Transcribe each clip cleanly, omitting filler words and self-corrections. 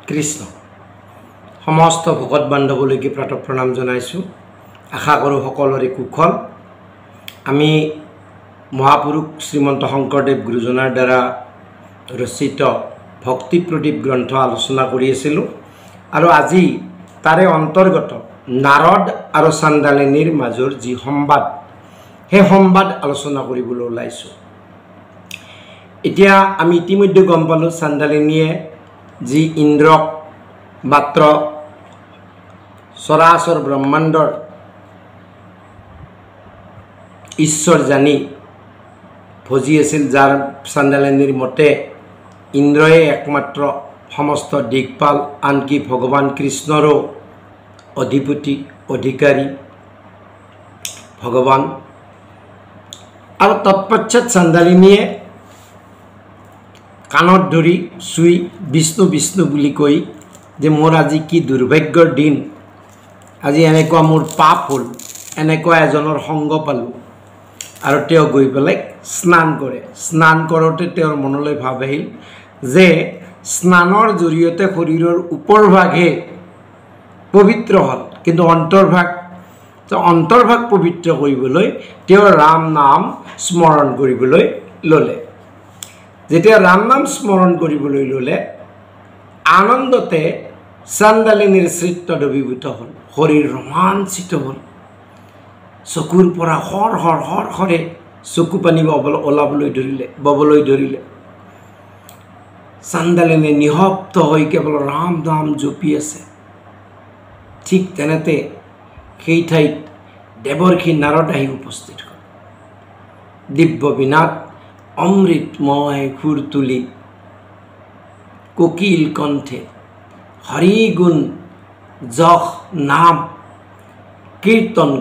কৃষ্ণ সমস্ত ভকত বান্ধৱলৈকে প্ৰাতঃ প্ৰণাম জনাইছোঁ। আশা কৰোঁ সকলোৰে কুশল। আমি মহাপুৰুষ শ্ৰীমন্ত শংকৰদেৱ গুৰুজনাৰ দ্বাৰা ৰচিত ভক্তি প্ৰদীপ গ্ৰন্থ আলোচনা কৰি আছিলোঁ আৰু আজি তাৰে অন্তৰ্গত নাৰদ আৰু চান্দালিনীৰ মাজৰ যি সংবাদ, সেই সংবাদ আলোচনা কৰিবলৈ ওলাইছোঁ। এতিয়া আমি ইতিমধ্যে গম পালোঁ চান্দালিনীয়ে যি ইন্দ্ৰক মাত্ৰ চৰাচৰ ব্ৰহ্মাণ্ডৰ ঈশ্বৰ জানি ভজি আছিল, যাৰ চান্দালিনীৰ মতে ইন্দ্ৰয়ে একমাত্ৰ সমস্ত দিকপাল, আনকি ভগৱান কৃষ্ণৰো অধিপতি অধিকাৰী ভগৱান। আৰু তৎপশ্চাৎ চান্দালিনীয়ে কাণত ধৰি চুই বিষ্ণু বিষ্ণু বুলি কৈ যে মোৰ আজি কি দুৰ্ভাগ্যৰ দিন, আজি এনেকুৱা মোৰ পাপ হ'ল, এনেকুৱা এজনৰ সংগ পালোঁ। আৰু তেওঁ গৈ পেলাই স্নান কৰে। স্নান কৰোঁতে তেওঁৰ মনলৈ ভাৱ আহিল যে স্নানৰ জৰিয়তে শৰীৰৰ ওপৰভাগহে পবিত্ৰ হ'ল, কিন্তু অন্তৰ্ভাগ পবিত্ৰ কৰিবলৈ তেওঁ ৰাম নাম স্মৰণ কৰিবলৈ ল'লে। যেতিয়া ৰাম নাম স্মৰণ কৰিবলৈ ল'লে, আনন্দতে চান্দালিনীৰ চিত্ত অভিভূত হ'ল, শৰীৰ ৰোমাঞ্চিত হ'ল, চকুৰ পৰা সৰসৰে চকু পানী ববলৈ ধৰিলে। চান্দালিনী নিঃশব্দ হৈ কেৱল ৰাম নাম জপি আছে। ঠিক তেনেতে সেই ঠাইত দেৱৰ্ষি নাৰদ আহি উপস্থিত হ'ল। দিব্য বিনাদ অমৃতময় সুৰ তুলি কোকিল কণ্ঠে হৰি গুণ যশ নাম কীৰ্তন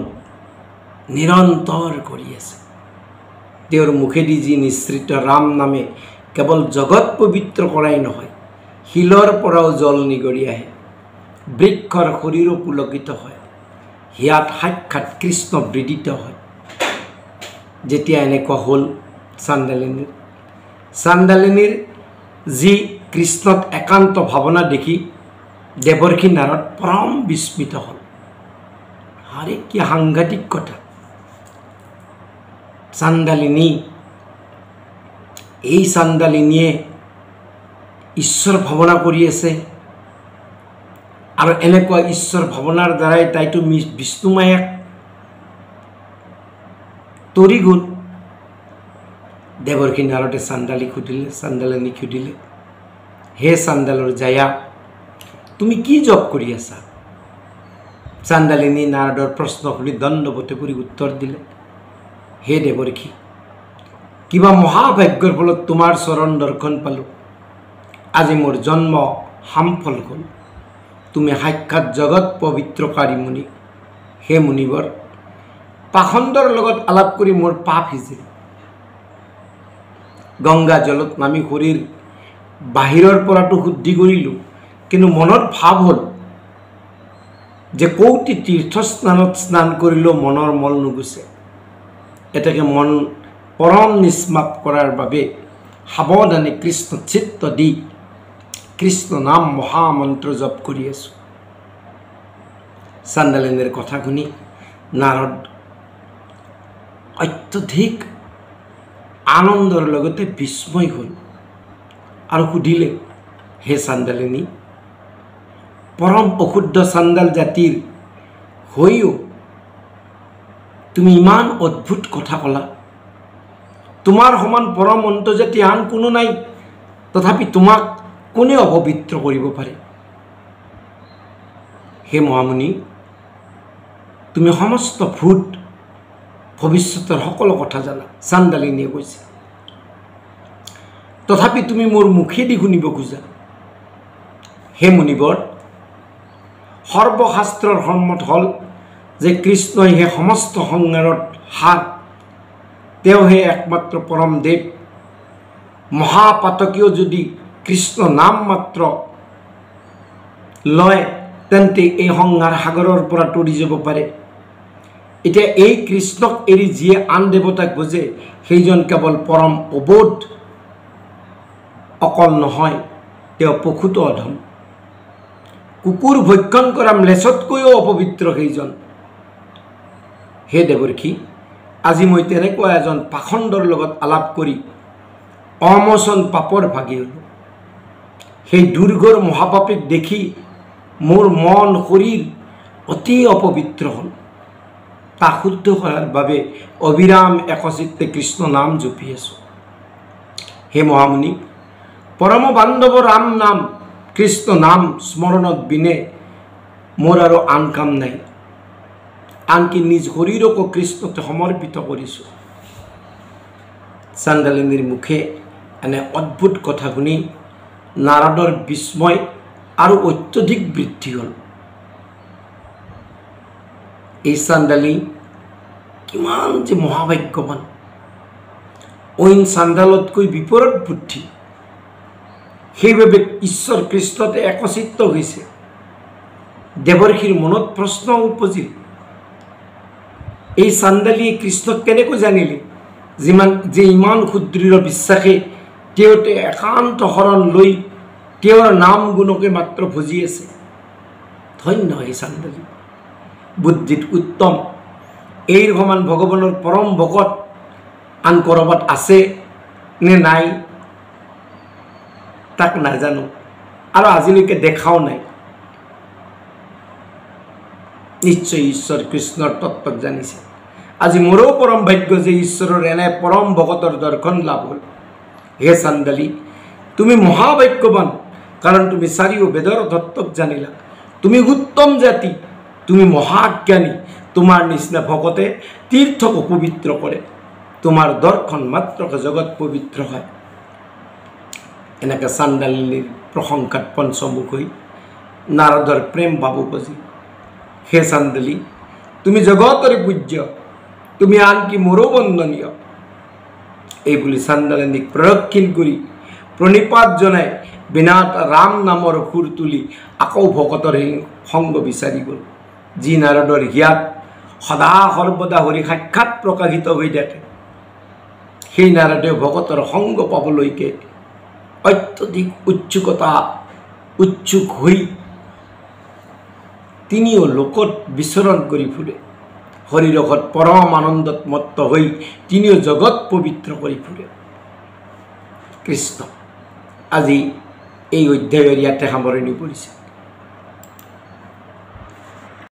নিৰন্তৰ কৰি আছে। তেওঁৰ মুখেদি যি নিঃসৃত ৰাম নামে কেৱল জগত পবিত্ৰ কৰাই নহয়, শিলৰ পৰাও জল নিগৰি আহে, বৃক্ষৰ শৰীৰো পুলকিত হয়, হিয়াত সাক্ষাৎ কৃষ্ণ বিদিত হয়। যেতিয়া এনেকুৱা হ'ল চান্দালিনীৰ যি কৃষ্ণত একান্ত ভাৱনা দেখি দেৱৰ্ষি নাৰদ পৰম বিস্মিত হ'ল। আৰে কি সাংঘাতিক কথা! এই চান্দালিনীয়ে ঈশ্বৰ ভাৱনা কৰি আছে, আৰু এনেকুৱা ঈশ্বৰ ভাৱনাৰ দ্বাৰাই তাইতো বিষ্ণুমায়াক তৰি গ'ল। দেৱৰ্ষি নাৰদে চান্দালিনীক সুধিলে, হে চান্দালৰ জায়া, তুমি কি জপ কৰি আছা? চান্দালিনী নাৰদৰ প্ৰশ্ন শুনি দণ্ডৱতে পৰি উত্তৰ দিলে, হে দেৱৰ্ষি, কিবা মহাভাগ্যৰ ফলত তোমাৰ চৰণ দৰ্শন পালোঁ। আজি মোৰ জন্ম সামফল হ'ল। তুমি সাক্ষাৎ জগত পবিত্ৰকাৰী মুনি। হে মুনিবৰ, পাখণ্ডৰ লগত আলাপ কৰি মোৰ পাপ সিজিল। গংগা জলত নামি শৰীৰ বাহিৰৰ পৰাটো শুদ্ধি কৰিলোঁ, কিন্তু মনত ভাৱ হ'ল যে কৌটি তীৰ্থস্নানত স্নান কৰিলেও মনৰ মল নুগুচে। এতেকে মন পৰম নিষ্মাপ কৰাৰ বাবে সাৱধানে কৃষ্ণ চিত্ত দি কৃষ্ণ নাম মহামন্ত্ৰ জপ কৰি আছোঁ। চান্দালিনীৰ কথা শুনি নাৰদ অত্যধিক আনন্দৰ লগতে বিস্ময় হ'ল আৰু সুধিলে, হে চান্দালিনী, পৰম অশুদ্ধ চান্দাল জাতিৰ হৈও তুমি ইমান অদ্ভুত কথা ক'লা। তোমাৰ সমান পৰম অন্তৰ্জাতি আন কোনো নাই, তথাপি তোমাক কোনে অপবিত্ৰ কৰিব পাৰে? হে মহামুনি, তুমি সমস্ত ভূত ভৱিষ্যতৰ সকলো কথা জানা, চান্দালিনীয়ে কৈছে, তথাপি তুমি মোৰ মুখেদি শুনিব খোজা। হে মুনিবৰ, সৰ্বশাস্ত্ৰৰ সন্মত হ'ল যে কৃষ্ণই হে সমস্ত সংসাৰত সাৰ, তেওঁহে একমাত্ৰ পৰম দেৱ। মহাপাতকীয় যদি কৃষ্ণ নাম মাত্ৰ লয়, তেন্তে এই সংসাৰ সাগৰৰ পৰা তৰি যাব পাৰে। এতিয়া এই কৃষ্ণক এৰি যিয়ে আন দেৱতাক বুজে, সেইজন কেৱল পৰম অবোধ অকল নহয়, তেওঁ প্ৰকৃত অধম। কুকুৰ ভক্ষণ কৰা ম্লেছতকৈও অপবিত্ৰ সেইজন। হে দেৱৰ্ষি, আজি মই তেনেকুৱা এজন পাখণ্ডৰ লগত আলাপ কৰি অমোচন পাপৰ ভাগি হ'লোঁ। সেই দুৰ্ঘৰ মহাপাপীক দেখি মোৰ মন শৰীৰ অতি অপবিত্ৰ হ'ল। তাক শুদ্ধ কৰাৰ বাবে অবিৰাম একচিত্তে কৃষ্ণ নাম জপি আছোঁ। হে মহামুনি, পৰম বান্ধৱ ৰাম নাম কৃষ্ণ নাম স্মৰণত বিনে মোৰ আৰু আন কাম নাই। আনকি নিজ শৰীৰকো কৃষ্ণতে সমৰ্পিত কৰিছোঁ। চাণ্ডালিনীৰ মুখে এনে অদ্ভুত কথা শুনি নাৰদৰ বিস্ময় আৰু অত্যধিক বৃদ্ধি হ'ল। এই চাণ্ডালী কিমান যে মহাভাগ্যৱান, অইন চাণ্ডালতকৈ বিপৰীত বুদ্ধি। সেইবাবে ঈশ্বৰ কৃষ্ণতে একচিত্ত হৈছে। দেৱৰ্ষিৰ মনত প্ৰশ্ন উপজিল, এই চাণ্ডালীয়ে কৃষ্ণক কেনেকৈ জানিলে যে ইমান সুদৃঢ় বিশ্বাসে তেওঁতে একান্ত শৰণ লৈ তেওঁৰ নাম গুণকে মাত্ৰ ভজি আছে। ধন্য এই চাণ্ডালী, বুদ্ধিত উত্তম। এই সমান ভগৱানৰ পৰম ভকত আন ক'ৰবাত আছে নে নাই তাক নাজানো, আৰু আজিলৈকে দেখাও নাই। নিশ্চয় ঈশ্বৰ কৃষ্ণৰ তত্ত্বক জানিছে। আজি মোৰো পৰম ভাগ্য যে ঈশ্বৰৰ এনে পৰম ভকতৰ দৰ্শন লাভ হ'ল। হে চাণ্ডালী, তুমি মহাভাগ্যৱান, কাৰণ তুমি চাৰিও বেদৰ তত্ত্বক জানিলা। তুমি উত্তম জাতি, তুমি মহাজ্ঞানী। তোমাৰ নিচিনা ভকতে তীৰ্থক পবিত্ৰ কৰে। তোমাৰ দৰ্শন মাত্ৰকে জগত পবিত্ৰ হয়। এনেকৈ চাণ্ডালিনীৰ প্ৰশংসাত পঞ্চমুখ হৈ নাৰদৰ প্ৰেম ভাৱ উপজি। হে চাণ্ডালী, তুমি জগতৰে পূজ্য, তুমি আনকি মোৰো বন্দনীয়। এইবুলি চাণ্ডালিনীক প্ৰদক্ষিণ কৰি প্ৰণিপাত জনাই বিনাত ৰাম নামৰ সুৰ তুলি আকৌ ভকতৰ সংগ বিচাৰি গ'ল। যি নাৰদৰ হিয়াত সদা সৰ্বদা হৰি সাক্ষাৎ প্ৰকাশিত হৈ থাকে, সেই নাৰদে ভকতৰ সংগ পাবলৈকে অত্যধিক উৎসুক হৈ তিনিও লোকত বিচৰণ কৰি ফুৰে। হৰিৰসত পৰম আনন্দত মত্ত হৈ তিনিও জগত পবিত্ৰ কৰি ফুৰে। কৃষ্ণ আজি এই অধ্যায়ৰ ইয়াতে সামৰণি পৰিছে।